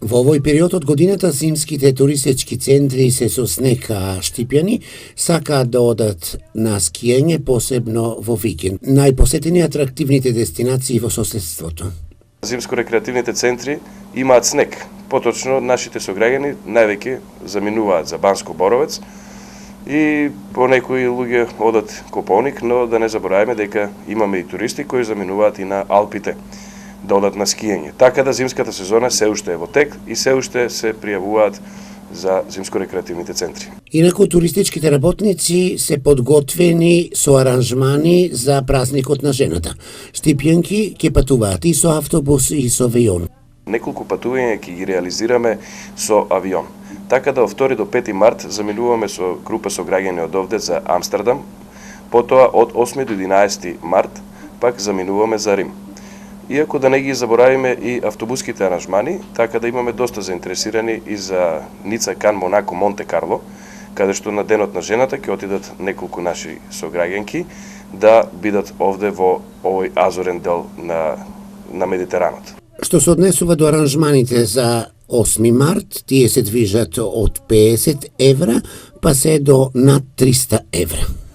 Во овој период од годината зимските туристички центри се со снег, а Штипјани сакаат да одат на скиење, посебно во викенд. Најпосетени атрактивните дестинации во соседството. Зимско-рекреативните центри имаат снег. Поточно, нашите сограѓани највеќе заминуваат за Банско Боровец и по некои луѓе одат Кополник, но да не забораваме дека имаме и туристи кои заминуваат и на Алпите да одат на скиење. Така да зимската сезона се уште е во тек и се уште се пријавуваат за зимско-рекреативните центри. Инаку туристичките работници се подготвени со аранжмани за празникот на жената. Штипјанки ќе патуваат и со автобус и со авион. Неколку патувања ќе ги реализираме со авион. Така да од 2 до 5 март заминуваме со група со граѓани од овде за Амстердам, потоа од 8 до 11 март пак заминуваме за Рим. Иако да не ги заборавиме и автобуските аранжмани, така да имаме доста заинтересирани и за Ница, Кан, Монако, Монте Карло, каде што на денот на жената ќе отидат неколку наши сограѓанки да бидат овде во овој азорен дел на Медитеранот. Што се однесува до аранжманите за 8 март, тие се движат од 50 евра, па се до над 300 евра.